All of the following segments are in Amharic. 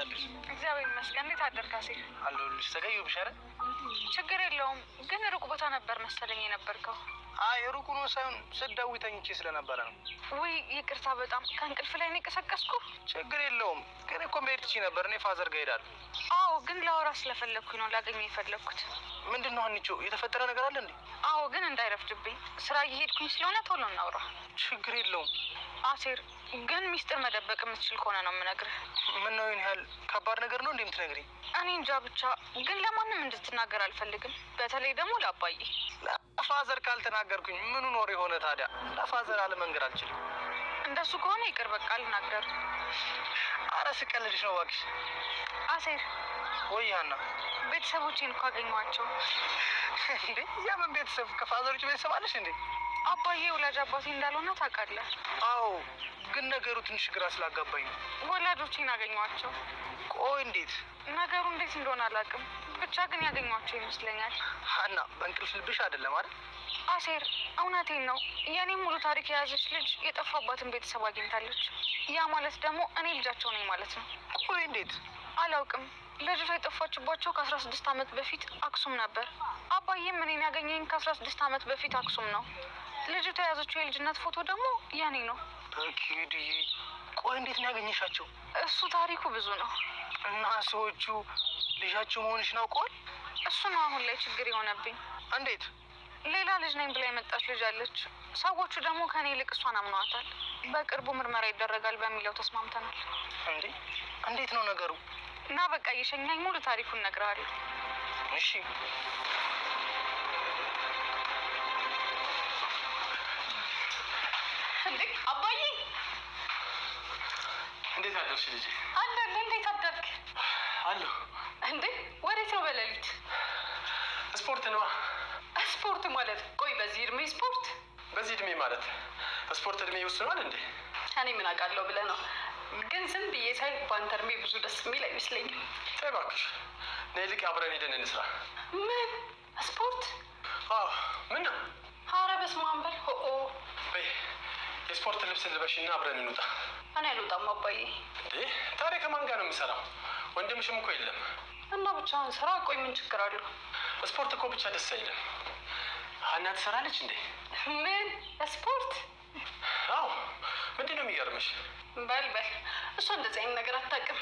አደርሽ? እግዚአብሔር ይመስገን። እንዴት አደርክ አሴር? አለሁልሽ። ተቀየሁብሽ አይደል? ችግር የለውም ግን ሩቅ ቦታ ነበር መሰለኝ የነበርከው። አይ ሩቁ ነው ሳይሆን ስትደውይ ተኝቼ ስለነበረ ነው። ውይ ይቅርታ፣ በጣም ከእንቅልፍ ላይ ነው የቀሰቀስኩ። ችግር የለውም ግን እኮ መሄድ ትችይ ነበር። እኔ ፋዘር ጋር እሄዳለሁ። አዎ ግን ላወራ ስለፈለግኩኝ ነው ላገኘው የፈለግኩት። ምንድን ነው ሀኒቾ? የተፈጠረ ነገር አለ እንዴ? አዎ ግን እንዳይረፍድብኝ፣ ስራ እየሄድኩኝ ስለሆነ ቶሎ እናውራ። ችግር የለውም አሴር፣ ግን ሚስጥር መደበቅ የምትችል ከሆነ ነው የምነግርህ። ምን ነው ይሄን ያህል ከባድ ነገር ነው እንዴ የምትነግሪኝ? እኔ እንጃ ብቻ ግን ለማንም እንድትናገር አልፈልግም። በተለይ ደግሞ ለአባዬ። ለፋዘር ካልተናገርኩኝ ምኑ ኖር የሆነ ታዲያ? ለፋዘር አለመንገር አልችልም። እንደሱ ከሆነ ይቅር በቃ አልናገርም። አረ ስቀልድሽ ነው እባክሽ። አሴር። ወይ ሀና፣ ቤተሰቦቼን እኮ አገኘኋቸው። እንዴ የምን ቤተሰብ? ከፋዘሮች ቤተሰብ አለሽ እንዴ? አባዬ ወላጅ አባቴ እንዳልሆነ ታውቃለህ? አዎ ግን ነገሩ ትንሽ ግራ ስላጋባኝ ነው። ወላጆቼን አገኘኋቸው። ቆይ እንዴት? ነገሩ እንዴት እንደሆነ አላውቅም፣ ብቻ ግን ያገኘኋቸው ይመስለኛል። ሀና በእንቅልፍ ልብሽ አይደለም አይደል? አሴር እውነቴን ነው። የኔ ሙሉ ታሪክ የያዘች ልጅ የጠፋባትን ቤተሰብ አግኝታለች። ያ ማለት ደግሞ እኔ ልጃቸው ነኝ ማለት ነው። ቆይ እንዴት? አላውቅም። ልጅቷ የጠፋችባቸው ከ16 ዓመት በፊት አክሱም ነበር። አባዬም እኔን ያገኘኝ ከ16 ዓመት በፊት አክሱም ነው። ልጅቷ የያዘችው የልጅነት ፎቶ ደግሞ የኔ ነው። ኪድዬ ቆይ እንዴት ነው ያገኘሻቸው? እሱ ታሪኩ ብዙ ነው። እና ሰዎቹ ልጃቸው መሆንሽን አውቀዋል? እሱ ነው አሁን ላይ ችግር የሆነብኝ። እንዴት? ሌላ ልጅ ነኝ ብላ የመጣች ልጅ አለች። ሰዎቹ ደግሞ ከኔ ይልቅ እሷን አምነዋታል። በቅርቡ ምርመራ ይደረጋል በሚለው ተስማምተናል። እንዴ እንዴት ነው ነገሩ? እና በቃ እየሸኛኝ ሙሉ ታሪኩን እነግርሃለሁ። እሺ። እንዴ አባዬ፣ እንዴት አደርሽ ልጄ? አለሁ። እንዴት አደርክ? አለሁ። እንዴ ወዴት ነው በሌሊት? ስፖርት ነዋ። ስፖርት ማለት? ቆይ በዚህ እድሜ ስፖርት? በዚህ እድሜ ማለት ስፖርት እድሜ ይወስነዋል እንዴ? እኔ ምን አውቃለሁ ብለህ ነው? ግን ዝም ብዬ ሳይ በአንተ እድሜ ብዙ ደስ የሚል አይመስለኝም። ተይ እባክሽ፣ ነይ ይልቅ አብረን ሄደን እንስራ። ምን ስፖርት? አዎ። ምን ነው? ኧረ በስመ አብ በል። በይ የስፖርት ልብስ ልበሽና አብረን እንውጣ። እኔ አልወጣም አባዬ። እንዴ ታዲያ ከማን ጋር ነው የምሰራው? ወንድምሽም እኮ የለም። እና ብቻህን ስራ። ቆይ ምን ችግር አለው? ስፖርት እኮ ብቻ ደስ አይልም። ሀና ትሰራለች እንዴ? ምን ስፖርት? አዎ። ምንድን ነው የሚገርምሽ? በል እሷ እንደዚህ አይነት ነገር አታውቅም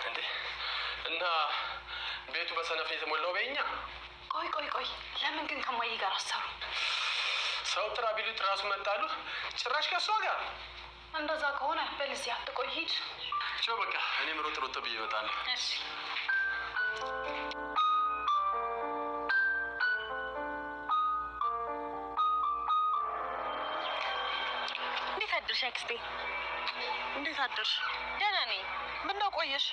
እንዴ። እና ቤቱ በሰነፍ የተሞላው በእኛ። ቆይ ለምን ግን ከማዬ ጋር አሰሩ? ሰው ጥራ ቢሉት ራሱ መጣሉ። ጭራሽ ከሷ ጋር። እንደዛ ከሆነ በልዚህ አትቆይ፣ ሂድ። ቻው በቃ እኔም ሮጥ ብዬ እመጣለሁ። እሺ። እንዴት አደርሽ አክስቴ? እንዴት አደርሽ? ደህና ነኝ። ምነው ቆየሽ?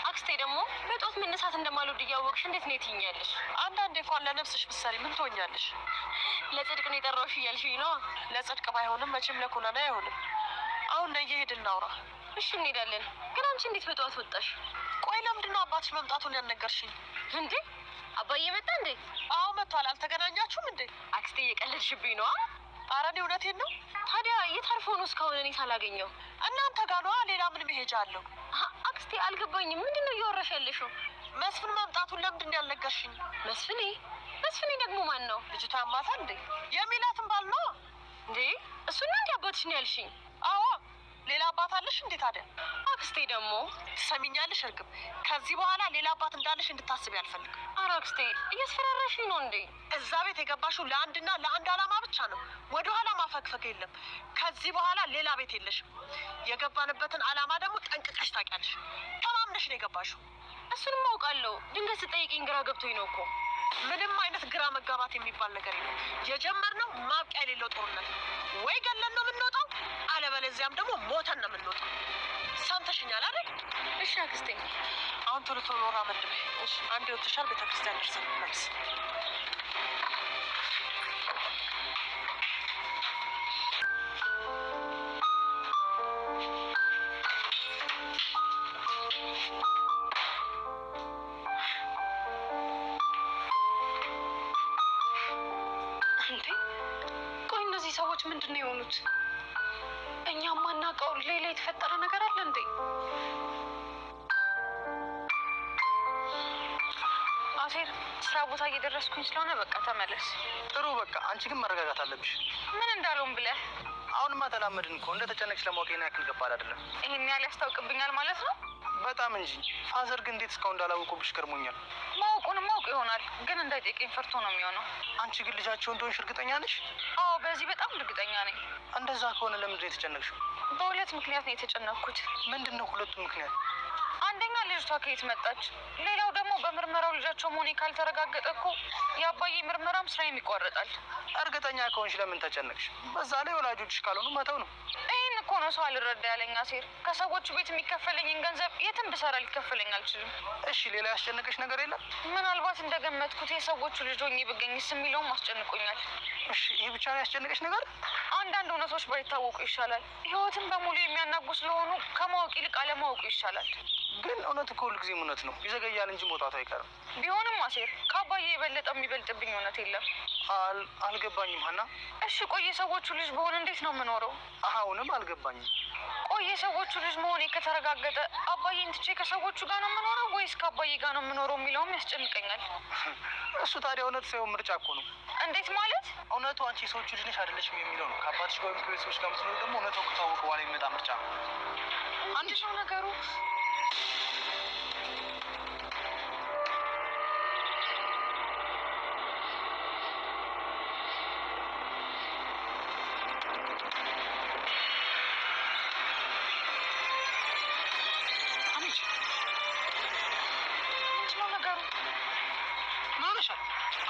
አክስቴ ደግሞ በጧት መነሳት እንደማልወድ እያወቅሽ እንዴት ነው ትይኛለሽ? አንዳንዴ እንኳን ለነፍስሽ ምሳሌ ምን ትሆኛለሽ? ለጽድቅ ነው የጠራሁሽ እያልሽኝ ነው? ለጽድቅ ባይሆንም መቼም ለኩነኔ አይሆንም። አሁን ነይ እየሄድን እናውራ። እሺ እንሄዳለን። ግን አንቺ እንዴት በጧት ወጣሽ? ቆይ ለምንድን ነው አባትሽ መምጣቱን ያልነገርሽኝ? እንዴ አባዬ መጣ እንዴ? አዎ መጥቷል። አልተገናኛችሁም እንዴ? አክስቴ እየቀለድሽብኝ ነው? ኧረ እኔ እውነቴን ነው። ታዲያ የት አልፎ ነው እስካሁን እኔ ሳላገኘው? እናንተ ጋር ነዋ። ሌላ ምን መሄጃ አለው? አክስቴ አልገባኝም። ምንድን ነው እያወራሽ ያለሽው? መስፍን መምጣቱን ለምንድን ነው ያልነገርሽኝ? መስፍኔ ደግሞ ማን ነው? ልጅቷ አማታ እንዴ? የሚላትን ባል ነው እንዴ? እሱና እንዴ አባትሽ ነው ያልሽኝ? አዎ። ሌላ አባት አለሽ እንዴ ታዲያ? አክስቴ ደግሞ ትሰሚኛለሽ እርግብ፣ ከዚህ በኋላ ሌላ አባት እንዳለሽ እንድታስቢ አልፈልግም። ኧረ አክስቴ እያስፈራራሽኝ ነው እንዴ? እዛ ቤት የገባሽው ለአንድና ለአንድ ዓላማ ብቻ ነው። ወደኋላ ማፈግፈግ የለም። ከዚህ በኋላ ሌላ ቤት የለሽም። የገባንበትን ዓላማ ደግሞ ጠንቅቀሽ ታውቂያለሽ። ተማምነሽ ነው የገባሽው። እሱንም አውቃለሁ። ድንገት ስጠይቅኝ ግራ ገብቶኝ ነው እኮ። ምንም አይነት ግራ መጋባት የሚባል ነገር የለም። የጀመርነው ማብቂያ የሌለው ጦርነት ነው። ወይ ገለን ነው የምንወጣው፣ አለበለዚያም ደግሞ ሞተን ነው የምንወጣው። ሰምተሽኛል አይደል? እሺ አክስቴ። አሁን ቶሎ ቶሎ ራመድ በይ። አንዴ ወጥተሻል። ቤተክርስቲያን ደርሰን መልስ። ሰዎች ምንድን ነው የሆኑት? እኛ ማናውቀው ሌላ የተፈጠረ ነገር አለ እንዴ? አሴር ስራ ቦታ እየደረስኩኝ ስለሆነ በቃ ተመለስ። ጥሩ በቃ አንቺ ግን መረጋጋት አለብሽ። ምን እንዳለውም ብለህ አሁንማ ተላመድን እኮ እንደተጨነቅሽ ለማወቅ ይሄን ያክል ገባል አይደለም። ይሄን ያህል ያስታውቅብኛል ማለት ነው? በጣም እንጂ። ፋዘር ግን እንዴት እስካሁን እንዳላወቁብሽ ገርሞኛል። ማወቁን ማወቅ ይሆናል ግን እንዳይጠይቀኝ ፈርቶ ነው የሚሆነው። አንቺ ግን ልጃቸው እንደሆንሽ እርግጠኛ ነሽ? አዎ በዚህ በጣም እርግጠኛ ነኝ። እንደዛ ከሆነ ለምንድን ነው የተጨነቅሽው? በሁለት ምክንያት ነው የተጨነቅኩት። ምንድን ነው ሁለቱም ምክንያት? አንደኛ ልጅቷ ከየት መጣች፣ ሌላው ደግሞ በምርመራው ልጃቸው መሆኔ ካልተረጋገጠ እኮ የአባዬ ምርመራም ስራዬም ይቋረጣል። እርግጠኛ ከሆንሽ ለምን ተጨነቅሽ? በዛ ላይ ወላጆችሽ ካልሆኑ መተው ነው። ይህን እኮ ነው ሰው አልረዳ ያለኝ አሴር። ከሰዎቹ ቤት የሚከፈለኝን ገንዘብ የትም ብሰራ ሊከፈለኝ አልችልም። እሺ ሌላ ያስጨነቀሽ ነገር የለም? ምናልባት እንደገመትኩት የሰዎቹ ልጅ ሆኜ ብገኝስ የሚለውም አስጨንቆኛል። እሺ ይህ ብቻ ነው ያስጨነቀሽ ነገር? አንዳንድ እውነቶች ባይታወቁ ይሻላል። ህይወትን በሙሉ የሚያናጉ ስለሆኑ ከማወቅ ይልቅ አለማወቁ ይሻላል። ግን እውነት እኮ ሁልጊዜም እውነት ነው፣ ይዘገያል እንጂ መውጣቱ አይቀርም። ቢሆንም አሴር ከአባዬ የበለጠ የሚበልጥብኝ እውነት የለም። አልገባኝም ሀና። እሺ ቆይ የሰዎቹ ልጅ በሆን እንዴት ነው የምኖረው? አሁንም አልገባኝም። ቆይ የሰዎቹ ልጅ መሆኔ ከተረጋገጠ አባዬን ትቼ ከሰዎቹ ጋር ነው የምኖረው ወይስ ከአባዬ ጋር ነው የምኖረው የሚለውም ያስጨንቀኛል። እሱ ታዲያ እውነት ሳይሆን ምርጫ እኮ ነው። እንዴት ማለት? እውነቱ አንቺ የሰዎቹ ልጅ ነሽ አይደለሽም የሚለው ነው። ከአባትሽ ጋር ወይም ከቤተሰቦች ጋር የምትኖሪው ደግሞ እውነቱ ከታወቀ በኋላ የሚመጣ ምርጫ ነው። አንድ ሰው ነገሩ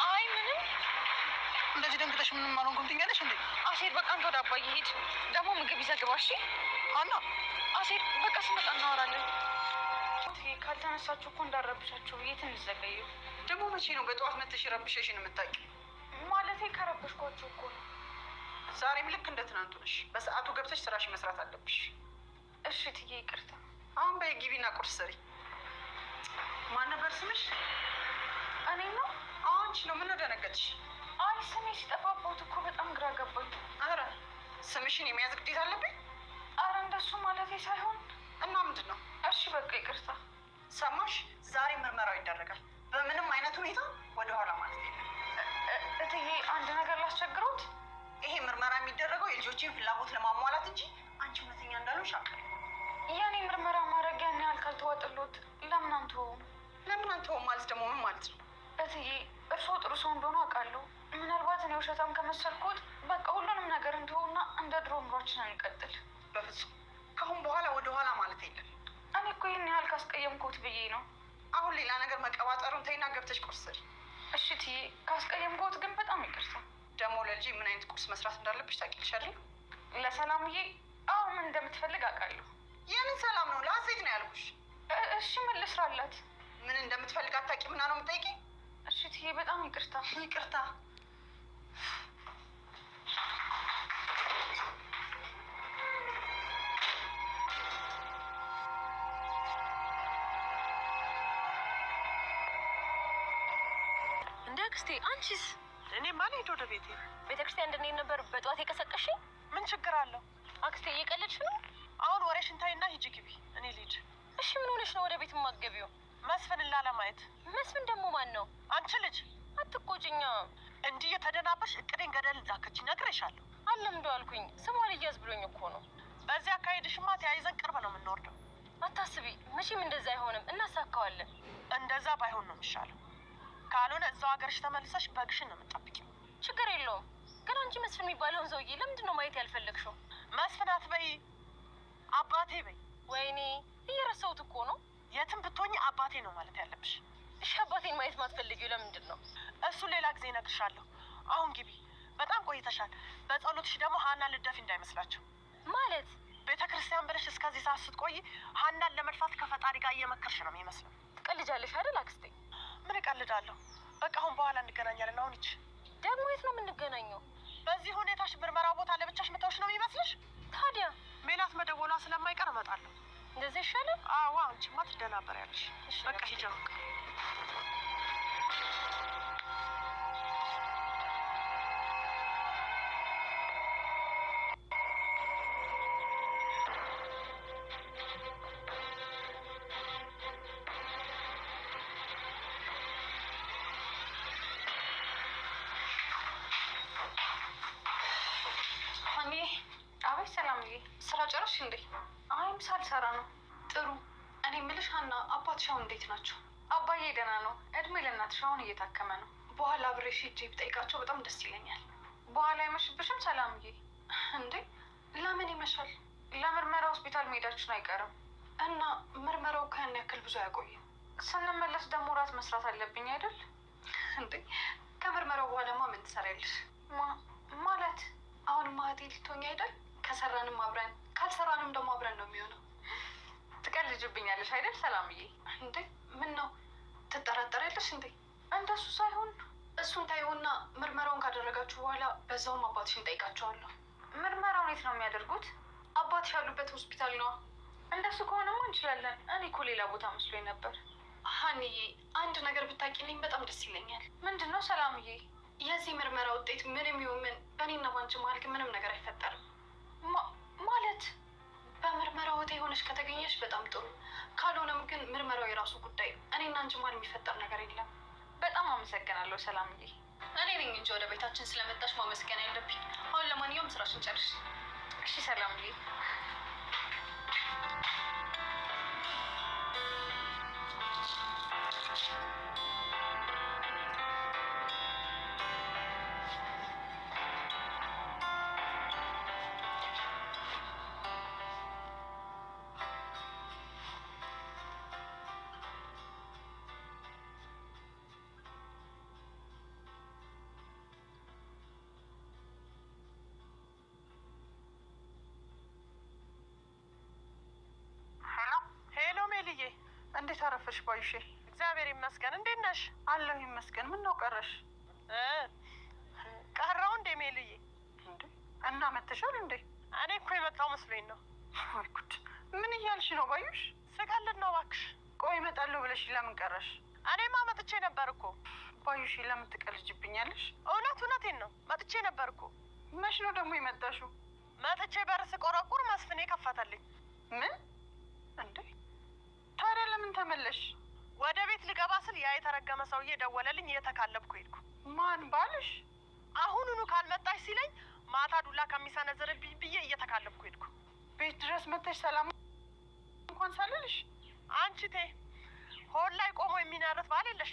አይ ምንም። እንደዚህ ደንግጠሽ ምንም አልሆንኩም ትኛለሽ እንዴ? አሴር በቃ አንተ ወደ አባዬ ሂድ። ደግሞ ምግብ ይዘግባ። እሺ አና አሴር በቃ ስመጣ እናወራለን። ካልተነሳችሁ እኮ እንዳረብሻችሁ ብዬ ትንሽ ዘገዩ። ደግሞ መቼ ነው በጠዋት መተሽ ረብሸሽን የምታውቂው? ማለቴ ከረብሽኳችሁ እኮ ነው። ዛሬም ልክ እንደ ትናንቱ ነሽ። በሰዓቱ ገብተሽ ስራሽ መስራት አለብሽ። እሺ ትዬ ይቅርታ። አሁን በግቢና ቁርስ ስሪ። ማን ነበር ስምሽ? እኔ ነው። አንቺ ነው። ምን ደነገጥሽ? አይ ስሜ ሲጠፋብዎት እኮ በጣም ግራ ገባኝ። አረ ስምሽን የመያዝ ግዴታ አለብኝ? አረ እንደሱ ማለቴ ሳይሆን። እና ምንድን ነው? እሺ በቃ ይቅርታ። ሰማሽ? ዛሬ ምርመራው ይደረጋል። በምንም አይነት ሁኔታ ወደኋላ ማለት የለም። እትዬ አንድ ነገር ላስቸግሮት። ይሄ ምርመራ የሚደረገው የልጆችን ፍላጎት ለማሟላት እንጂ አንቺ እውነተኛ እንዳልሆንሽ አውቃለሁ። ያኔ ምርመራ ማድረግ ያን ያህል ካልተዋጥሎት ለምን አንተውም? ለምን አንተውም ማለት ደግሞ ምን ማለት ነው? እትዬ እርስዎ ጥሩ ሰው እንደሆነ አውቃለሁ። ምናልባት እኔ ውሸታም ከመሰልኩት በቃ ሁሉንም ነገር እንተውና እንደ ድሮ ኑሯችንን እንቀጥል። በፍጹም ከአሁን በኋላ ወደኋላ ማለት የለም። እኔ እኮ ይህን ያህል ካስቀየምኩት ብዬ ነው። አሁን ሌላ ነገር መቀባጠሩን ተይና ገብተሽ ቁርስ ስሪ። እሺ እትዬ ካስቀየምኩት ግን በጣም ይቅርታ። ደግሞ ለልጄ ምን አይነት ቁርስ መስራት እንዳለብሽ ታውቂያለሽ አይደል? ለሰላምዬ አሁን ምን እንደምትፈልግ አውቃለሁ። የምን ሰላም ነው? ለሀሴት ነው ያልኩሽ። እሺ ምን ልስራላት? ምን እንደምትፈልግ አታውቂምና ነው የምጠይቂኝ? እሺ እትዬ በጣም ይቅርታ። ይቅርታ። እንደ አክስቴ አንቺስ? እኔማ ልሄድ ወደ ቤቴ። ቤተክርስቲያን እንደኔ ነበር በጠዋት የቀሰቀሽኝ። ምን ችግር አለው? አክስቴ እየቀለድሽ ነው? አሁን ወሬሽን ታይና ሂጂ ግቢ። እኔ ልሂድ። እሺ ምን ሆነሽ ነው ወደ ቤት የማትገቢው? መስፍንን ላለማየት። መስፍን ደግሞ ማን ነው? አንቺ ልጅ አትቆጭኛ። እንዲህ የተደናበሽ እቅዴን ገደል ዛከች። ነግሬሻለሁ። አለምደው አልኩኝ። ስሟ ልያዝ ብሎኝ እኮ ነው። በዚህ አካሄድሽማ ተያይዘን ቅርብ ነው የምንወርደው። አታስቢ፣ መቼም እንደዛ አይሆንም። እናሳካዋለን። እንደዛ ባይሆን ነው የሚሻለው። ካልሆነ እዛው ሀገርሽ ተመልሰሽ በግሽን ነው የምጠብቂው። ችግር የለውም። ግን አንቺ መስፍን የሚባለውን ሰውዬ ለምንድን ነው ማየት ያልፈለግሽው? መስፍን አትበይ፣ አባቴ በይ። ወይኔ እየረሳሁት እኮ ነው። የትም ብትሆኝ አባቴ ነው ማለት ያለብሽ። እሺ አባቴን ማየት ማትፈልጊው ለምንድን ነው? እሱን ሌላ ጊዜ እነግርሻለሁ። አሁን ግቢ። በጣም ቆይተሻል። በጸሎትሽ ደግሞ ሀና ልደፊ እንዳይመስላቸው። ማለት ቤተ ክርስቲያን ብለሽ እስከዚህ ሰዓት ስትቆይ ሀናን ለመድፋት ከፈጣሪ ጋር እየመከርሽ ነው የሚመስለው። ትቀልጃለሽ አይደል አክስቴ? ምን እቀልዳለሁ? በቃ አሁን በኋላ እንገናኛለን። አሁን ይች ደግሞ የት ነው የምንገናኘው? በዚህ ሁኔታሽ ምርመራ ቦታ ለብቻሽ ምታውሽ ነው የሚመስልሽ? ታዲያ ሜላት መደወሏ ስለማይቀር እመጣለሁ። እንደዚህ ይሻላል። አዋ አንቺማ ትደናበሪያለሽ። በቃ ሂጂ በቃ። ሳልሰራ ነው። ጥሩ። እኔ የምልሽ ሀና፣ አባትሽ አሁን እንዴት ናቸው? አባዬ ደህና ነው። እድሜ ለእናትሽ፣ አሁን እየታከመ ነው። በኋላ አብሬሽ ሂጄ ብጠይቃቸው በጣም ደስ ይለኛል። በኋላ አይመሽብሽም ሰላምዬ? እንዴ ለምን ይመሻል? ለምርመራ ሆስፒታል መሄዳችን አይቀርም እና ምርመራው ከያን ያክል ብዙ አያቆይም። ስንመለስ ደግሞ እራት መስራት አለብኝ አይደል? እንዴ ከምርመራው በኋላማ ምን ትሰሪያለሽ? ማለት አሁን ማህቴ ልትሆኝ አይደል? ከሰራንም አብረን ካልሰራንም ደግሞ አብረን ነው የሚሆነው። ትቀልጅብኛለሽ አይደል ሰላምዬ? እንዴ ምን ነው ትጠራጠሪያለሽ እንዴ? እንደሱ ሳይሆን እሱን ታይውና ምርመራውን ካደረጋችሁ በኋላ በዛውም አባትሽን ጠይቃቸዋለሁ። ምርመራውን የት ነው የሚያደርጉት? አባትሽ ያሉበት ሆስፒታል ነው። እንደሱ ከሆነማ እንችላለን። እኔ እኮ ሌላ ቦታ መስሎኝ ነበር። ሀኒዬ አንድ ነገር ብታውቂልኝ በጣም ደስ ይለኛል። ምንድን ነው ሰላምዬ? የዚህ ምርመራ ውጤት ምንም ይሁን ምን በእኔና ባንቺ መሀል ግን ምንም ነገር አይፈጠርም። ማለት በምርመራው ወታ የሆነች ከተገኘች በጣም ጥሩ፣ ካልሆነም ግን ምርመራው የራሱ ጉዳይ። እኔና አንቺ መሀል የሚፈጠር ነገር የለም። በጣም አመሰግናለሁ ሰላምዬ። እኔ ነኝ እንጂ ወደ ቤታችን ስለመጣሽ ማመስገን ያለብኝ። አሁን ለማንኛውም ስራሽን ጨርሽ። እሺ ሰላምዬ። እንዴት አረፈሽ ባዩሼ? እግዚአብሔር ይመስገን። እንዴት ነሽ? አለሁ ይመስገን። ምን ነው ቀረሽ? ቀረው እንዴ ሜልዬ? እንዴ እና መተሻል እንዴ? እኔ እኮ የመጣው መስሎኝ ነው። ወይ ጉድ! ምን እያልሽ ነው ባዩሽ? ስቀልድ ነው እባክሽ። ቆይ እመጣለሁ ብለሽ ለምን ቀረሽ? እኔማ መጥቼ ነበር እኮ። ባዩሽ ለምን ትቀልጅብኛለሽ? እውነቴን ነው። መጥቼ ነበር እኮ። መች ነው ደግሞ የመጣሽው? መጥቼ በር ስቆረቁር መስፍኔ ከፈተልኝ። ምን እንዴ? ታዲያ ለምን ተመለሽ? ወደ ቤት ልገባ ስል ያ የተረገመ ሰውዬ ደወለልኝ። እየተካለብኩ ሄድኩ። ማን ባልሽ? አሁኑኑ ካልመጣሽ ሲለኝ ማታ ዱላ ከሚሰነዝርብኝ ብዬ እየተካለብኩ ሄድኩ። ቤት ድረስ መጥተሽ ሰላም እንኳን ሳልልሽ? አንቺ ሆድ ላይ ቆሞ የሚነርት ባል የለሽ?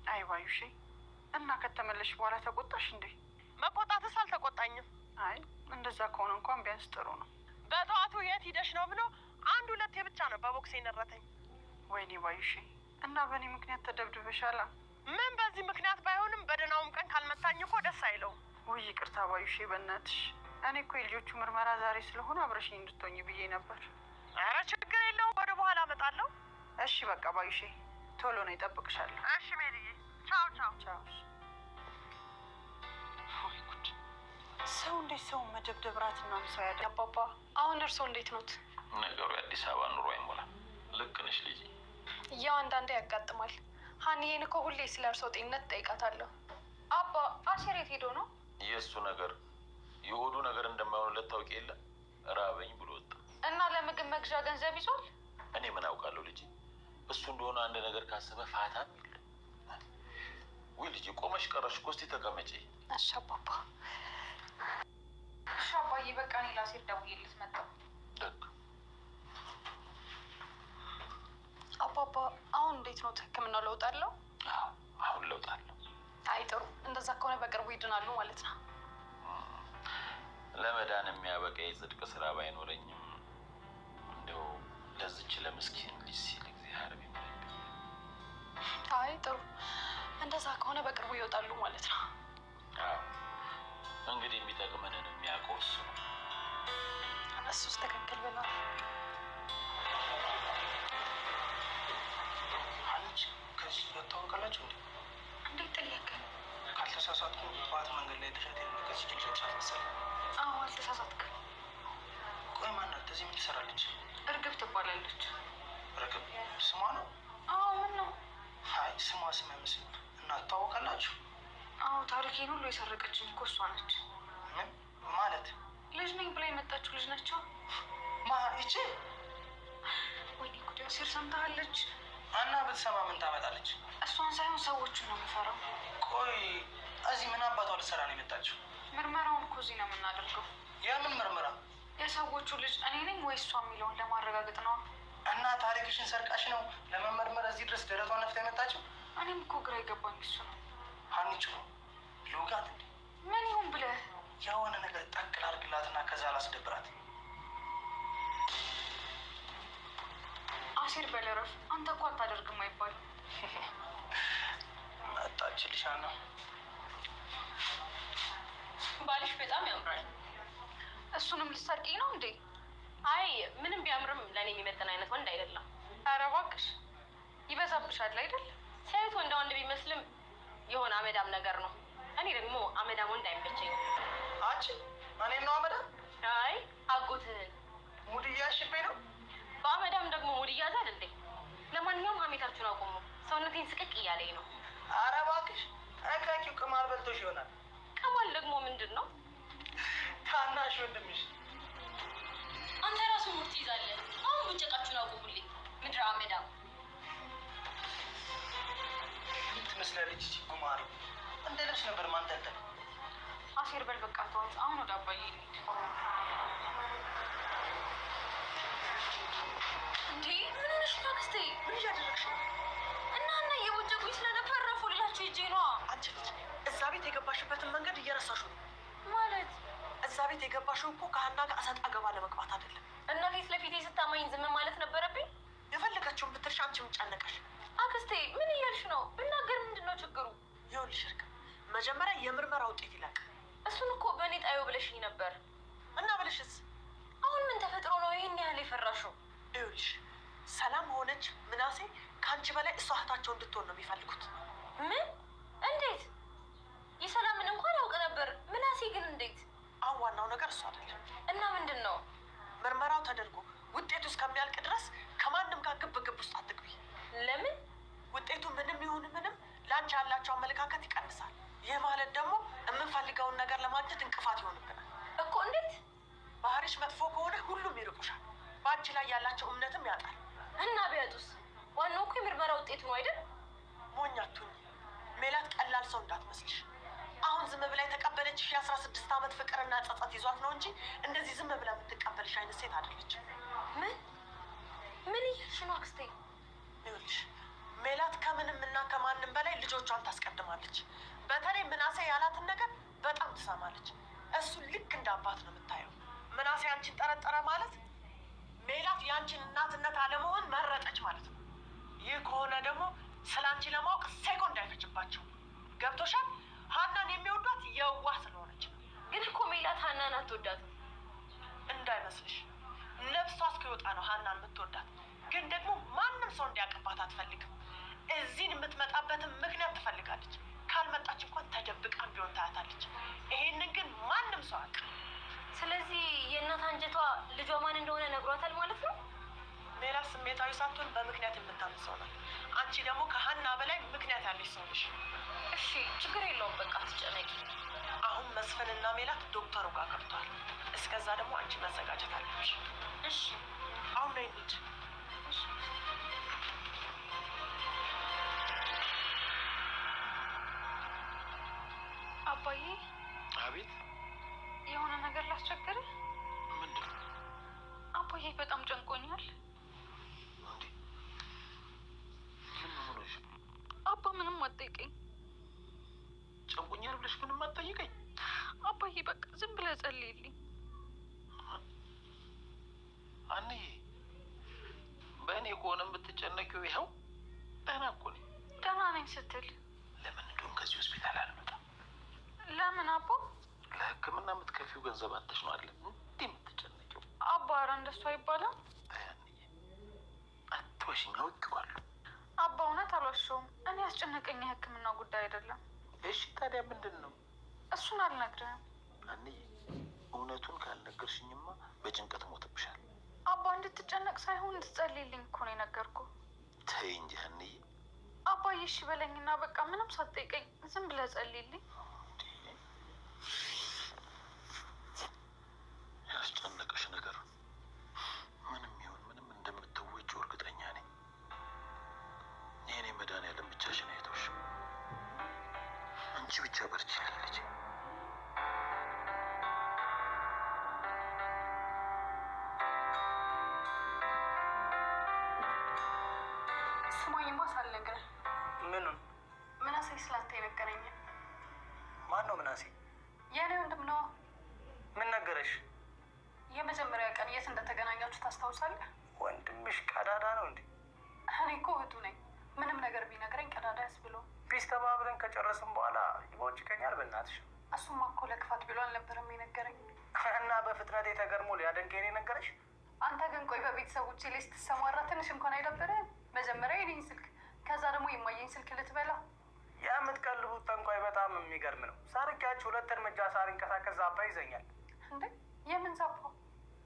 አይ ባዩሼ፣ እና ከተመለሽ በኋላ ተቆጣሽ እንዴ? መቆጣትስ አልተቆጣኝም። አይ እንደዛ ከሆነ እንኳን ቢያንስ ጥሩ ነው። በጠዋቱ የት ሂደሽ ነው ብሎ አንድ ሁለቴ ብቻ ነው በቦክሴ ነረተኝ። ወይኔ ባዩሼ፣ እና በእኔ ምክንያት ተደብድበሻላ? ምን በዚህ ምክንያት ባይሆንም በደህናውም ቀን ካልመታኝ እኮ ደስ አይለውም። ውይ ይቅርታ ባዩሼ፣ በእናትሽ እኔ እኮ የልጆቹ ምርመራ ዛሬ ስለሆነ አብረሽኝ እንድትሆኝ ብዬ ነበር። ኧረ ችግር የለውም፣ ወደ በኋላ እመጣለሁ። እሺ በቃ ባዩሼ፣ ቶሎ ነው ይጠብቅሻለሁ። እሺ ሜሪዬ፣ ቻው ቻው ቻው። ወይ ጉድ! ሰው እንዴት ሰውን መደብደብ ራትና ምሳ ያደ አባባ፣ አሁን እርስዎ እንዴት ኖት? ነገሩ የአዲስ አበባ ኑሮ አይሞላም። ልክ ነሽ ልጄ። ያው አንዳንዴ ያጋጥማል። ሀኒዬን እኮ ሁሌ ስለ እርስዎ ጤንነት ጠይቃታለሁ። አባ አሴር የት ሄዶ ነው? የእሱ ነገር የሆዱ ነገር እንደማይሆንለት ታውቂ የለ ራበኝ ብሎ ወጣ እና ለምግብ መግዣ ገንዘብ ይዟል? እኔ ምን አውቃለሁ ልጄ። እሱ እንደሆነ አንድ ነገር ካሰበ ፋታም የለ። ውይ ልጄ ቆመሽ ቀረሽ እኮ። እስኪ ተቀመጪ። እሺ አባባ። እሺ አባዬ፣ በቃ እኔ ለአሴር ደውዬለት መጣሁ። ደግ አባባ፣ አሁን እንዴት ነው? ህክምናው ለውጥ አለው? አዎ አሁን ለውጥ አለው። አይ ጥሩ። እንደዛ ከሆነ በቅርቡ ይድናሉ ማለት ነው። ለመዳን የሚያበቃ የጽድቅ ስራ ባይኖረኝም እንደው ለዚች ለምስኪን ልጅ ሲል እግዚአብሔር ቢምረኝ። አይ ጥሩ። እንደዛ ከሆነ በቅርቡ ይወጣሉ ማለት ነው። አዎ እንግዲህ የሚጠቅመንን የሚያውቀው እሱ ነው። እሱስ ትክክል ብለዋል። አንቺ ከዚህ ታወቃላችሁ እንዴ? እንዴት ጠየቅ? ካልተሳሳትኩ ጠዋት መንገድ ላይ ተሻት ከዚህ ልጆች አልመሰለኝ። አዎ አልተሳሳትክም። ቆይ ማናት? እዚህ ምን ትሰራለች? እርግብ ትባላለች። እርግብ ስሟ ነው? አዎ ምን ነው? አይ ስሟ ስም አይመስልም። እና ታወቃላችሁ? አዎ ታሪኬን ሁሉ የሰረቀችኝ እኮ እሷ ነች። ምን ማለት? ልጅ ነኝ ብላ የመጣችው ልጅ ናቸው። ይቺ? ወይኔ ጉድ! አሴር ሰምታለች። እና ብትሰማ ምን ታመጣለች? እሷን ሳይሆን ሰዎቹን ነው የምፈራው። ቆይ እዚህ ምን አባቷ ልትሰራ ነው የመጣችው? ምርመራውን እኮ እዚህ ነው የምናደርገው። የምን ምርመራ? የሰዎቹ ልጅ እኔ ነኝ ወይ እሷ የሚለውን ለማረጋገጥ ነው። እና ታሪክሽን ሰርቃሽ ነው ለመመርመር እዚህ ድረስ ደረቷን ነፍታ የመጣችው? እኔም እኮ ግራ የገባኝ እሱ ነው። ሀኒቾ ልውጋት እንዴ? ምን ይሁን ብለህ የሆነ ነገር ጠቅል አድርግላትና ከዛ ላስደብራት። አሴር በለረፍ አንተ እኮ አታደርግም አይባልም። መጣችልሽ ነው። ባልሽ በጣም ያምራል። እሱንም ልትሰርቂኝ ነው እንዴ? አይ ምንም ቢያምርም ለእኔ የሚመጥን አይነት ወንድ አይደለም። ኧረ እባክሽ ይበዛብሻል አይደል? ሲያዩት ወንዳ ወንድ ቢመስልም የሆነ አመዳም ነገር ነው። እኔ ደግሞ አመዳም ወንድ አይመቸኝም። አንቺ እኔን ነው አመዳም? አይ አጎትህን ሙድ እያሽብኝ ነው። በአመዳም ደግሞ ሙድ እያዛል እንዴ? ለማንኛውም ሀሜታችሁን አቁሙ። ሰውነቴን ስቅቅ እያለኝ ነው። ኧረ እባክሽ እካኪው ቅማል በልቶሽ ይሆናል። ቅማል ደግሞ ምንድን ነው? ታናሽ ወንድምሽ። አንተ ራሱ ሙድ ትይዛለህ። አሁን ብጨቃችሁን አቁሙልኝ። ምድረ አመዳም ትመስላለች እቺ ጉማሬ። እንደ ልብስ ነበር ማንጠልጠል። አሴር በል በቃ ተዋት። አሁን ወደ አባዬ እንሂድ። እንዴ ምን ሆነሽ ነው አክስቴ? ምን እያደረግሽ ነው? እና እየቦጨቁኝ ስለነበር ረፉ ልላችሁ ሂጄ ነዋ። አንቺ ልጅ እዛ ቤት የገባሽበትን መንገድ እየረሳሽው ነው። ማለት እዛ ቤት የገባሽው እኮ ከሀና ጋር እሰጥ አገባ ለመግባት አይደለም። እና ፊት ለፊቴ ስታማኝ ዝም ማለት ነበረብኝ? የፈለገችውን ብትልሽ አንቺ ምን ጨነቀሽ? አክስቴ ምን እያልሽ ነው? ብናገር ምንድን ነው ችግሩ? ይኸውልሽ እርግብ፣ መጀመሪያ የምርመራ ውጤት ይላቅ። እሱን እኮ በእኔ ጣዩ ብለሽኝ ነበር። እና ብልሽስ? አሁን ምን ተፈጥሮ ነው ይህን ያህል የፈራሽው? ይኸውልሽ ሰላም ሆነች ምናሴ ከአንቺ በላይ እሷ እህታቸው እንድትሆን ነው የሚፈልጉት። ምን? እንዴት? የሰላምን እንኳን ያውቅ ነበር። ምናሴ ግን እንዴት? አሁን ዋናው ነገር እሱ አይደለም። እና ምንድን ነው? ምርመራው ተደርጎ ውጤቱ እስከሚያልቅ ድረስ ከማንም ጋር ግብ ግብ ውስጥ አትግቢ። ለምን? ውጤቱ ምንም ይሁን ምንም ለአንቺ ያላቸው አመለካከት ይቀንሳል። ይህ ማለት ደግሞ የምንፈልገውን ነገር ለማግኘት እንቅፋት ይሆንብናል እኮ። እንዴት? ባህሪሽ መጥፎ ከሆነ ሁሉም ይርቁሻል። በአንቺ ላይ ያላቸው እምነትም ያጣል። እና ቢያጡስ? ዋናው እኮ የምርመራ ውጤቱ ነው አይደል? ሞኝ አትሁኝ ሜላት። ቀላል ሰው እንዳትመስልሽ። አሁን ዝም ብላ የተቀበለችሽ የ16 ዓመት ፍቅርና ጸጸት ይዟት ነው እንጂ እንደዚህ ዝም ብላ የምትቀበልሽ አይነት ሴት አይደለችም። ምን እያልሽ ነው አክስቴ? ይኸውልሽ ሜላት ከምንም እና ከማንም በላይ ልጆቿን ታስቀድማለች። በተለይ ምናሴ ያላትን ነገር በጣም ትሰማለች። እሱን ልክ እንደ አባት ነው የምታየው። ምናሴ አንቺን ጠረጠረ ማለት ሜላት የአንቺን እናትነት አለመሆን መረጠች ማለት ነው። ይህ ከሆነ ደግሞ ስለ አንቺ ለማወቅ ሴኮንድ አይፈጅባቸው። ገብቶሻል? ሀናን የሚወዷት የዋህ ስለሆነች ነው። ግን እኮ ሜላት ሀናን አትወዳትም። እንዳይመስልሽ ነፍሷ እስኪወጣ ነው ሀናን የምትወዳት። ግን ደግሞ ማንም ሰው እንዲያውቅባት አትፈልግም። እዚህን የምትመጣበትን ምክንያት ትፈልጋለች። ካልመጣች እንኳን ተደብቃም ቢሆን ታያታለች። ይሄንን ግን ማንም ሰው አያውቅ። ስለዚህ የእናት አንጀቷ ልጇ ማን እንደሆነ ነግሯታል ማለት ነው። ሜላት ስሜታዊ ሳትሆን በምክንያት የምታምን ሰው ናት። አንቺ ደግሞ ከሀና በላይ ምክንያት ያለች ሰው ነሽ። እሺ ችግር የለውም በቃ አትጨነቂ። አሁን መስፍንና ሜላት ዶክተሩ ጋር ገብተዋል። እስከዛ ደግሞ አንቺ መዘጋጀት አለብሽ። እሺ አሁን ነይ እንሂድ። አባዬ። አቤት። የሆነ ነገር ላስቸግርህ? ምንድን ነው? አባዬ በጣም ጨንቆኛል። እንዴ ምን ሆነሽ? አባ ምንም አትጠይቀኝ። ጨንቆኛል ብለሽ ምንም አትጠይቀኝ? አባዬ በቃ ዝም ብለህ ጸልይልኝ። አንዬ በእኔ ከሆነ የምትጨነቂው ይኸው ደህና እኮ ነኝ። ደህና ነኝ ስትል ለምን እንደውም ከዚህ ሆስፒታል አልመጣም? ለምን አቦ? ለሕክምና የምትከፊው ገንዘብ አጥተሽ ነው አይደል እንዲህ የምትጨነቂው? አባ ኧረ እንደሱ አይባልም። አንዬ አትዋሽኝ፣ አውቄዋለሁ። አባ እውነት አልዋሸሁም። እኔ ያስጨነቀኝ የሕክምና ጉዳይ አይደለም። እሺ ታዲያ ምንድን ነው? እሱን አልነግርህም። አንዬ እውነቱን ካልነገርሽኝማ በጭንቀት ሞትብሻል። አባ እንድትጨነቅ ሳይሆን እንድትጸልይልኝ እኮ ነው የነገርኩህ። ተይ እንጂ አንዬ። አባዬ እሺ በለኝና በቃ ምንም ሳትጠይቀኝ ዝም ብለህ ጸልይልኝ። ያስጨነቀሽ ነገር ምንም ይሁን ምንም እንደምትወጪው እርግጠኛ ነኝ። የእኔ መድኃኒዓለም ብቻሽን አይተውሽ። አንቺ ብቻ በርቺልኝ ልጄ። ስማኝማ ሳልነግርህ ምኑን? ምናሴ ስላንተ የነገረኝ። ማን ነው ምናሴ? የኔ ወንድም ነው። ምን ነገረሽ? የመጀመሪያ ቀን የት እንደተገናኛችሁ ታስታውሳለህ? ወንድምሽ ቀዳዳ ነው እንዴ? እኔ እኮ እህቱ ነኝ። ምንም ነገር ቢነግረኝ ቀዳዳ ያስብሎ። ፒስ ተባብለን ከጨረስን በኋላ ይቦጭቀኛል። በእናትሽ እሱማ እኮ ለክፋት ብሎ አልነበረም የነገረኝ። እና በፍጥነት የተገርሞ ሊያደንቀኝ የነገረሽ? አንተ ግን ቆይ በቤተሰቦቼ ላይ ስትሰማራ ትንሽ እንኳን አይደብርህም? መጀመሪያ የኔን ስልክ ከዛ ደግሞ የማየኝ ስልክ ልትበላ። የምትቀልቡት ጠንቋይ በጣም የሚገርም ነው። ሳርቂያችሁ 2 እርምጃ ሳልንቀሳቀስ ዛፓ ይዘኛል። እንዴ የምን ዛፓ?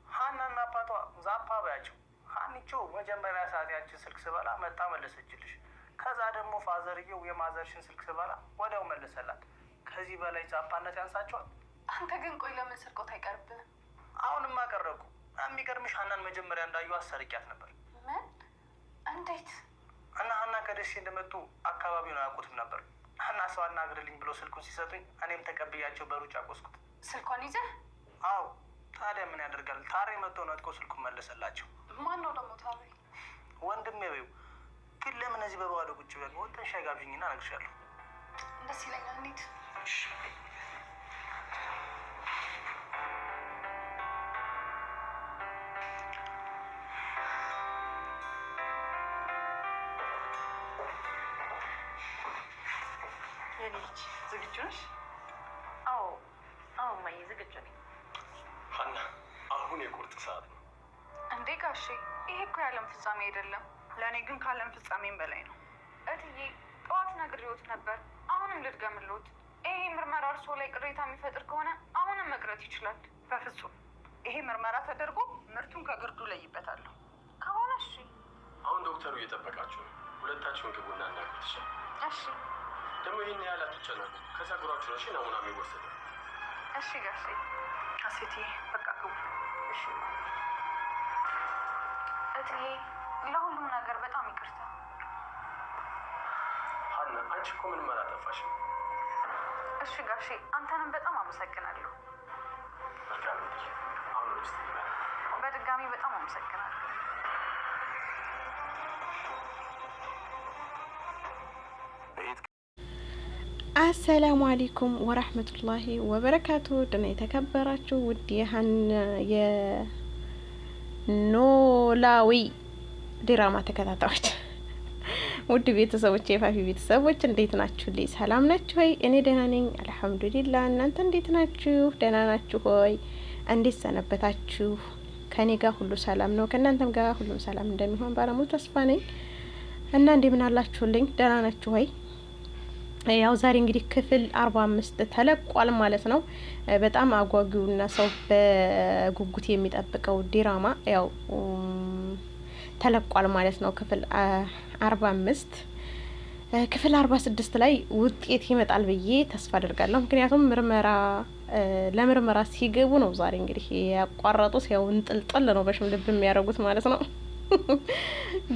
ሀናና አባቷ ዛፓ ባያቸው። ሀኒቾ መጀመሪያ ሰዓት ያችን ስልክ ስበላ መጣ መለሰችልሽ። ከዛ ደግሞ ፋዘርየው የማዘርሽን ስልክ ስበላ ወዲያው መለሰላት። ከዚህ በላይ ዛፓነት ያንሳቸዋል። አንተ ግን ቆይ ለምን ስርቆት አይቀርብህም? አሁንማ ቀረብኩ። የሚገርምሽ ሀናን መጀመሪያ እንዳዩ አሰርቂያት ነበር። ምን? እንዴት? እና ሀና ከደሴ እንደመጡ አካባቢውን አያውቁትም ነበር። ሀና ሰው አናግርልኝ ብሎ ስልኩን ሲሰጡኝ እኔም ተቀብያቸው በሩጫ ቆስኩት። ስልኳን ይዘህ? አዎ። ታዲያ ምን ያደርጋል? ታሬ መጥቶ ነጥቆ ስልኩን መለሰላቸው። ማን ነው ደግሞ ታሬ? ወንድሜ በይው። ግን ለምን እዚህ በባዶ ቁጭ ብለን ወጥተን ሻይ ጋብዥኝና እነግርሻለሁ። ደስ ይለኛል። እንሂድ። ልጅ ዝግጁ ነሽ? አዎ እማዬ ዝግጁ ነኝ። ሀና አሁን የቁርጥ ሰዓት ነው። እንዴ ጋሼ ይሄ እኮ የዓለም ፍጻሜ አይደለም። ለእኔ ግን ከዓለም ፍጻሜም በላይ ነው። እትዬ ጠዋት ነግሬዎት ነበር። አሁንም ልድገምልዎት። ይሄ ምርመራ እርስዎ ላይ ቅሬታ የሚፈጥር ከሆነ አሁንም መቅረት ይችላል። በፍጹም ይሄ ምርመራ ተደርጎ ምርቱን ከግርዱ ለይበታለሁ። ከሆነ እሺ። አሁን ዶክተሩ እየጠበቃችሁ ነው። ሁለታችሁን ግቡና እናግሩት። እሺ ደግሞ ይህን ያህል አትጨናነቁ። ከጸጉራችሁ ነው ናሙና የሚወሰደው። እሺ ጋሼ። ሴትዬ በቃ ግቡ። እሺ እትዬ ለሁሉም ነገር በጣም ይቅርታ። ሀና አንቺ እኮ ምንም አላጠፋሽም። እሺ ጋሼ አንተንም በጣም አመሰግናለሁ። መልካም ልጅ። አሁን ውስጥ በድጋሚ በጣም አመሰግናለሁ። አሰላሙ አለይኩም ወራህመቱላሂ ወበረካቱ። ደህና የተከበራችሁ ውድ የኖላዊ ድራማ ተከታታዮች ውድ ቤተሰቦች፣ የፋፊ ቤተሰቦች እንዴት ናችሁ? ሰላም ናችሁ ሆይ? እኔ ደህና ነኝ አልሐምዱሊላህ። እናንተ እንዴት ናችሁ? ደህና ናችሁ ሆይ? እንዴት ሰነበታችሁ? ከኔ ጋር ሁሉ ሰላም ነው፣ ከእናንተም ጋር ሁሉም ሰላም እንደሚሆን ባለሙሉ ተስፋ ነኝ። እና እንደምን አላችሁልኝ? ደህና ናችሁ ሆይ? ያው ዛሬ እንግዲህ ክፍል 45 ተለቋል ማለት ነው። በጣም አጓጊውና ሰው በጉጉት የሚጠብቀው ድራማ ያው ተለቋል ማለት ነው። ክፍል 45 ክፍል 46 ላይ ውጤት ይመጣል ብዬ ተስፋ አደርጋለሁ። ምክንያቱም ለምርመራ ሲገቡ ነው ዛሬ እንግዲህ ያቋረጡት። ያው እንጥልጥል ነው በሽምልብ የሚያደርጉት ማለት ነው።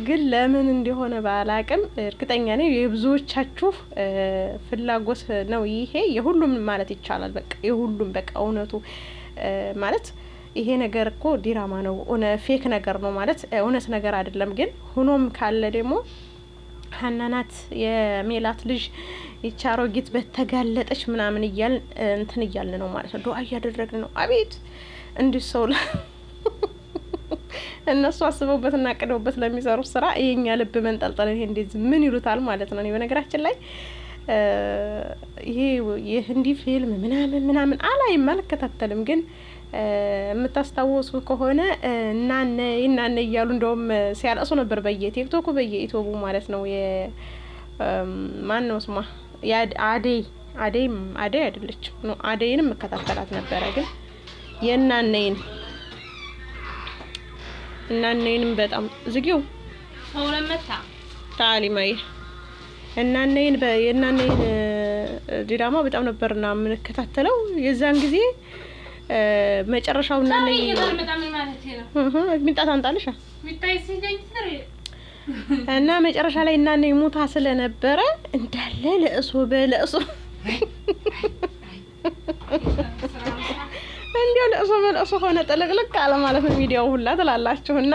ግን ለምን እንደሆነ ባላቅም እርግጠኛ ነኝ የብዙዎቻችሁ ፍላጎት ነው ይሄ። የሁሉም ማለት ይቻላል በቃ የሁሉም በቃ እውነቱ ማለት ይሄ ነገር እኮ ዲራማ ነው፣ ፌክ ነገር ነው ማለት እውነት ነገር አይደለም። ግን ሆኖም ካለ ደግሞ ሀናናት የሜላት ልጅ ይቻሮጊት በተጋለጠች ምናምን እያልን እንትን እያልን ነው ማለት ነው። ዱአ እያደረግን ነው። አቤት እንዲህ ሰው እነሱ አስበውበትና አቅደውበት ለሚሰሩት ስራ የኛ ልብ መንጠልጠል ይሄ እንደዚህ ምን ይሉታል ማለት ነው። በነገራችን ላይ ይሄ የህንዲ ፊልም ምናምን አላይም አልከታተልም። ግን የምታስታውሱ ከሆነ እናነ እያሉ እንደውም ሲያለቅሱ ነበር በየቲክቶኩ በየዩቲዩቡ ማለት ነው። ማን ነው ስሟ? አደይ አይደለችም ነው። አደይንም መከታተላት ነበረ። ግን እናነይንም በጣም ዝጊው ወለመታ ታሊማይ እናነይን የእናነይን ድራማ በጣም ነበርና የምንከታተለው የዛን ጊዜ መጨረሻው እናነይ ሚጣት አንጣልሻ እና መጨረሻ ላይ እናነይ ሞታ ስለነበረ እንዳለ ለእሶ እንዲያው ለእሶ ሆነ ጥልቅልቅ አለ ማለት ነው ሚዲያው ሁላ ትላላችሁና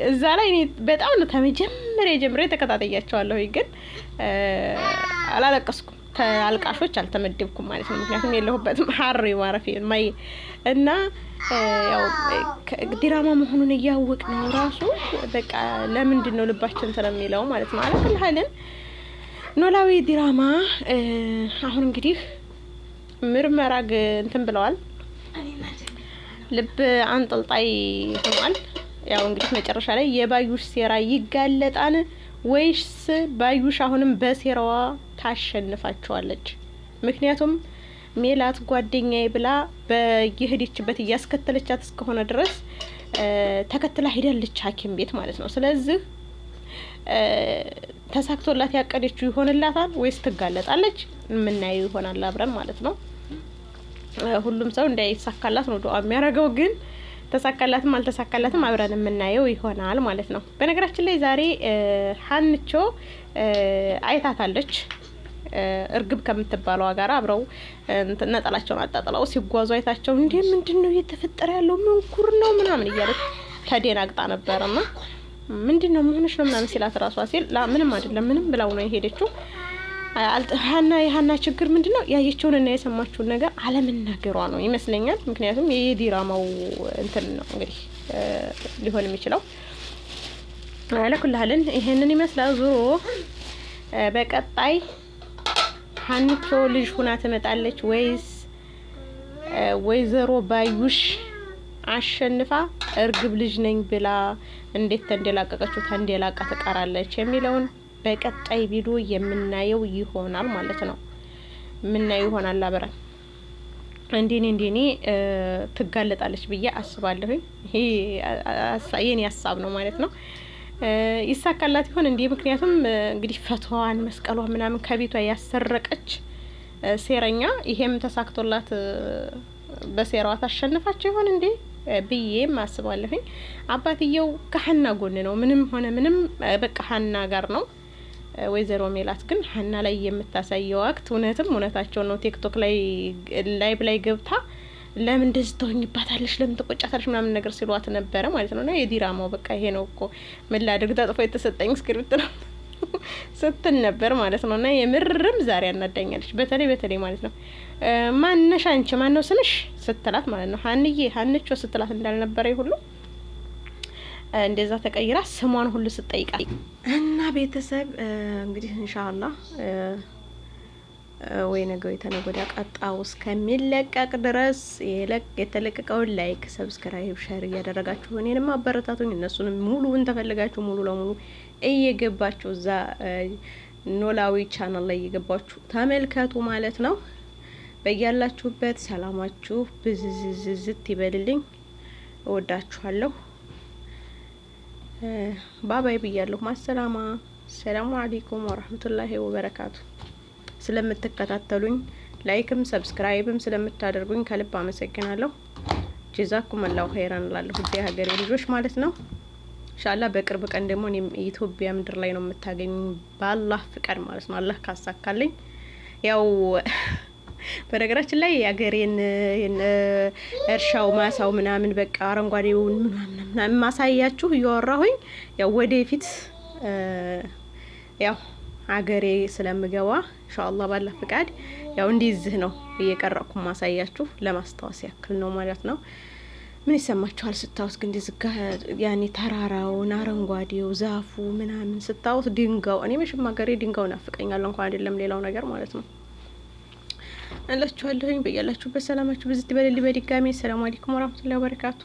እዛ ላይ እኔ በጣም ነው ተመጀመሪያ ጀምሬ ተከታተያቸዋለሁ፣ ግን አላለቀስኩም። ከአልቃሾች አልተመደብኩም ማለት ነው። ምክንያቱም የለሁበትም ሀሪ ማረፊ ማይ እና ያው ድራማ መሆኑን እያወቅ ነው ራሱ በቃ ለምንድን ነው ልባችን ስለሚለው ማለት ነው። አለክልሃልን ኖላዊ ድራማ አሁን እንግዲህ ምርመራ እንትን ብለዋል። ልብ አንጠልጣይ ሆኗል። ያው እንግዲህ መጨረሻ ላይ የባዩሽ ሴራ ይጋለጣን ወይስ ባዩሽ አሁንም በሴራዋ ታሸንፋቸዋለች? ምክንያቱም ሜላት ጓደኛዬ ብላ በየሄደችበት እያስከተለቻት እስከሆነ ድረስ ተከትላ ሄዳለች ሐኪም ቤት ማለት ነው። ስለዚህ ተሳክቶላት ያቀደችው ይሆንላታል ወይስ ትጋለጣለች? የምናየው ይሆናል አብረን ማለት ነው። ሁሉም ሰው እንዳይሳካላት ነው ዱአ የሚያደርገው፣ ግን ተሳካላትም አልተሳካላትም አብረን የምናየው ይሆናል ማለት ነው። በነገራችን ላይ ዛሬ ሀንቾ አይታታለች እርግብ ከምትባለው ጋር አብረው ነጠላቸውን አጣጥለው ሲጓዙ አይታቸው እንዴ ምንድነው እየተፈጠረ ያለው ምን ኩር ነው ምናምን እያለች ተደናግጣ ነበርና ምንድነው መሆንሽ ነው ምናምን ሲላት ራሷ ሲል ላ ምንም አይደለም ምንም ብላው ነው የሄደችው። የሀና ችግር ምንድነው ያየችውንና የሰማችውን ነገር አለመናገሯ ነው ይመስለኛል። ምክንያቱም የዲራማው እንትን ነው እንግዲህ ሊሆን የሚችለው አለኩልሃልን ይሄንን ይመስላል። ዙሮ በቀጣይ ሀንቾ ልጅ ሁና ትመጣለች ወይስ ወይዘሮ ባዩሽ አሸንፋ እርግብ ልጅ ነኝ ብላ እንዴት ተንደላቀቀችው ተንደላቃ ትቀራለች የሚለውን በቀጣይ ቪዲዮ የምናየው ይሆናል ማለት ነው። የምናየው ይሆናል አብረን። እንዴኔ ትጋለጣለች ብዬ አስባለሁ። ይሄ የኔ ሀሳብ ነው ማለት ነው። ይሳካላት ይሆን እንዴ? ምክንያቱም እንግዲህ ፈቷን መስቀሏ ምናምን ከቤቷ ያሰረቀች ሴረኛ ይሄም ተሳክቶላት በሴራዋ ታሸንፋቸው ይሆን እንዴ ብዬም አስባለሁኝ። አባትየው ከሀና ጎን ነው፣ ምንም ሆነ ምንም በቃ ሀና ጋር ነው። ወይዘሮ ሜላት ግን ሀና ላይ የምታሳየው አክት እውነትም እውነታቸው ነው። ቲክቶክ ላይ ላይቭ ላይ ገብታ ለምን እንደዚህ ተወኝባታለሽ ለምን ተቆጫታለሽ ምናምን ነገር ሲሏት ነበረ ማለት ነው። እና የዲራማው በቃ ይሄ ነው እኮ ምን ላድርግ ተጥፎ የተሰጠኝ ስክሪፕት ነው ስትል ነበር ማለት ነው። እና የምርም ዛሬ አናዳኛለች። በተለይ ማለት ነው ማነሽ አንቺ ማነው ስምሽ ስትላት ማለት ነው ሀንቾ ስትላት እንዳልነበረ ሁሉ እንደዛ ተቀይራ ስሟን ሁሉ ስትጠይቃል። እና ቤተሰብ እንግዲህ ኢንሻአላህ ወይ ነገው የተነገወዲያ ቀጣው እስከሚለቀቅ ድረስ የተለቀቀውን ላይክ፣ ሰብስክራይብ፣ ሼር እያደረጋችሁ እኔንም አበረታቱኝ። እነሱንም ሙሉውን ተፈልጋችሁ ሙሉ ለሙሉ እየገባችሁ እዛ ኖላዊ ቻናል ላይ እየገባችሁ ተመልከቱ ማለት ነው። በያላችሁበት ሰላማችሁ ብዝዝዝት ይበልልኝ። እወዳችኋለሁ። ባባይ ብያለሁ። ማሰላማ ሰላሙ አለይኩም ወራህመቱላሂ ወበረካቱ። ስለምትከታተሉኝ ላይክም ሰብስክራይብም ስለምታደርጉኝ ከልብ አመሰግናለሁ። ጀዛኩም አላሁ ኸይራን ላለሁ እዚህ ሀገሬ ልጆች ማለት ነው። ኢንሻአላህ በቅርብ ቀን ደግሞ እኔም ኢትዮጵያ ምድር ላይ ነው የምታገኙ በአላህ ፍቃድ ማለት ነው። አላህ ካሳካልኝ ያው በነገራችን ላይ ያገሬን እርሻው ማሳው ምናምን በቃ አረንጓዴውን ምናምን ማሳያችሁ እያወራሁኝ ያው ወደፊት ያው አገሬ ስለምገባ ኢንሻአላህ ባላ ፍቃድ ያው እንደዚህ ነው እየቀረኩ ማሳያችሁ ለማስታወስ ያክል ነው ማለት ነው። ምን ይሰማችኋል ስታውስ? ግን እንደዚህ ያኔ ተራራውን አረንጓዴው ዛፉ ምናምን ስታውስ ድንጋው እኔ መቼም አገሬ ድንጋው ናፍቀኛል እንኳን አይደለም ሌላው ነገር ማለት ነው። አላችኋለሁኝ በያላችሁበት ሰላማችሁ ብዙ ትበልልኝ። በድጋሚ ሰላም አለይኩም ወራህመቱላሂ ወበረካቱ።